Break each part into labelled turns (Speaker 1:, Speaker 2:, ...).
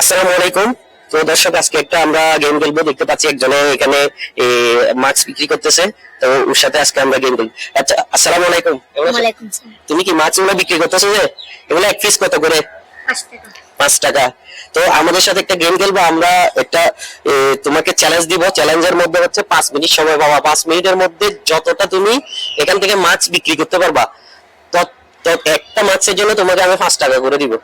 Speaker 1: আসসালামু আলাইকুম। তো দর্শক, আজকে একটা আমরা গেম খেলবো। দেখতে পাচ্ছি একজনে এখানে মাছ বিক্রি করতেছে। তো ওর সাথে আজকে আমরা গেম খেলবো। আচ্ছা, আসসালামু আলাইকুম।
Speaker 2: ওয়ালাইকুম সালাম।
Speaker 1: তুমি কি মাছ এগুলো বিক্রি করতেছো? যে এগুলো এক পিস কত করে?
Speaker 2: 5 টাকা।
Speaker 1: 5 টাকা। তো আমাদের সাথে একটা গেম খেলবো আমরা। একটা তোমাকে চ্যালেঞ্জ দিব। চ্যালেঞ্জের মধ্যে হচ্ছে 5 মিনিট সময় পাবা। 5 মিনিটের মধ্যে যতটা তুমি এখান থেকে মাছ বিক্রি করতে পারবা, তত একটা মাছের জন্য তোমাকে আমি 5 টাকা করে দিব।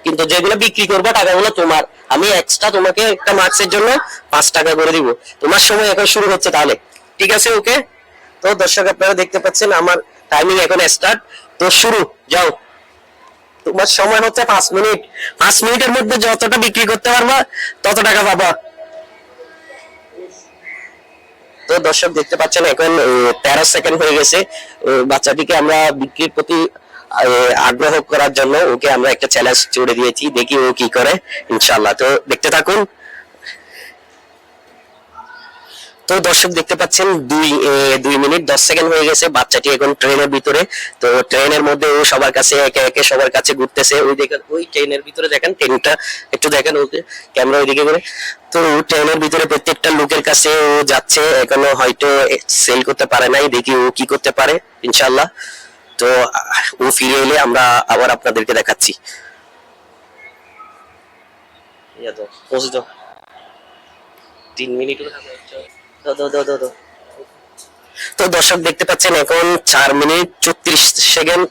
Speaker 1: কিন্তু যেগুলো বিক্রি করবো টাকাগুলো তোমার। আমি এক্সট্রা তোমাকে একটা মাছের জন্য 5 টাকা করে দিব। তোমার সময় এখন শুরু হচ্ছে তাহলে। ঠিক আছে, ওকে? তো দর্শক, আপনারা দেখতে পাচ্ছেন আমার টাইমিং এখন স্টার্ট। তো শুরু, যাও। তোমার সময় হচ্ছে 5 মিনিট। 5 মিনিটের মধ্যে যতটা বিক্রি করতে পারবা তত টাকা পাবা। তো দর্শক দেখতে পাচ্ছেন এখন 13 সেকেন্ড হয়ে গেছে। বাচ্চাটিকে আমরা বিক্রির প্রতি আগ্রহ করার জন্য ওকে আমরা একটা চ্যালেঞ্জ ছুড়ে দিয়েছি। দেখি ও কি করে, ইনশাল্লাহ। তো দেখতে থাকুন। তো দর্শক দেখতে পাচ্ছেন 2 মিনিট 10 সেকেন্ড হয়ে গেছে। বাচ্চাটি এখন ট্রেনের ভিতরে। তো ট্রেনের মধ্যে ও সবার কাছে একে একে সবার কাছে ঘুরতেছে। ওই দেখেন, ওই ট্রেনের ভিতরে দেখেন, ট্রেনটা একটু দেখেন, ওকে ক্যামেরা ওইদিকে করে। তো ট্রেনের ভিতরে প্রত্যেকটা লোকের কাছে ও যাচ্ছে। এখনো হয়তো সেল করতে পারে নাই। দেখি ও কি করতে পারে, ইনশাল্লাহ। তো ও ফিরে এলে আমরা আবার আপনাদেরকে দেখাচ্ছি। ইয়া তো পৌঁছে দাও। 3 মিনিট। দাও দাও দাও দাও দাও। তো দর্শক দেখতে পাচ্ছেন এখন 4 মিনিট 34 সেকেন্ড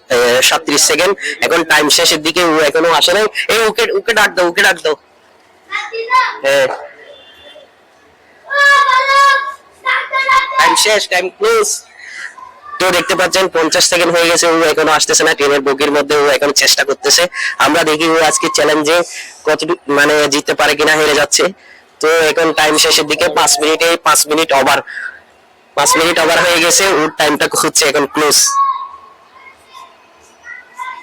Speaker 1: 37 সেকেন্ড। এখন টাইম শেষের দিকে। ও এখনো আসে নাই। এই ওকে ওকে ডাক দাও, ওকে ডাক দাও। হ্যাঁ, টাইম শেষ, টাইম ক্লোজ। তো দেখতে পাচ্ছেন 50 সেকেন্ড হয়ে গেছে। ও এখনো আসতেছে না। ট্রেনের বগির মধ্যে ও এখন চেষ্টা করতেছে। আমরা দেখি ও আজকে চ্যালেঞ্জে কতটুকু মানে জিততে পারে কিনা, হেরে যাচ্ছে। তো এখন টাইম শেষের দিকে। 5 মিনিটে 5 মিনিট ওভার। 5 মিনিট ওভার হয়ে গেছে। ওর টাইমটা হচ্ছে এখন ক্লোজ।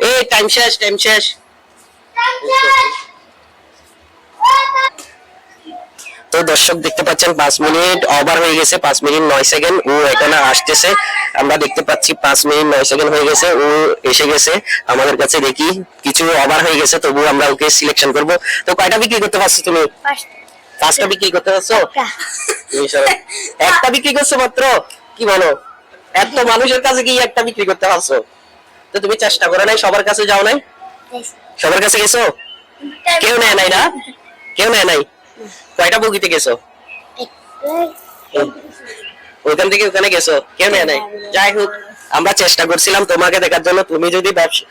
Speaker 1: এই টাইম শেষ, টাইম শেষ। তো দর্শক দেখতে পাচ্ছেন 5 মিনিট ওভার হয়ে গেছে। 5 মিনিট 9 সেকেন্ড। ও এখানে আসতেছে। আমরা দেখতে পাচ্ছি 5 মিনিট 9 সেকেন্ড হয়ে গেছে। ও এসে গেছে আমাদের কাছে। দেখি কিছু ওভার হয়ে গেছে, তবু আমরা ওকে সিলেকশন করব। তো কয়টা বিক্রি করতে পারছো তুমি? 5টা বিক্রি করতে পারছো? তুমি সরো। একটা বিক্রি করছো মাত্র? কি বলো, এত মানুষের কাছে কি একটা বিক্রি করতে পারছো? তো তুমি চেষ্টা করে নাই? সবার কাছে যাও নাই? সবার কাছে গেছো? কেউ নেয় নাই না? কেউ নেয় নাই? কয়টা বগিতে গেছো? ওখান থেকে ওখানে গেছো, কেউ নেয় নাই? যাই হোক, আমরা চেষ্টা করছিলাম তোমাকে দেখার জন্য। তুমি যদি ব্যবসা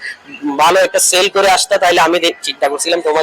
Speaker 1: ভালো একটা সেল করে আসতে, তাহলে আমি চিন্তা করছিলাম তোমাকে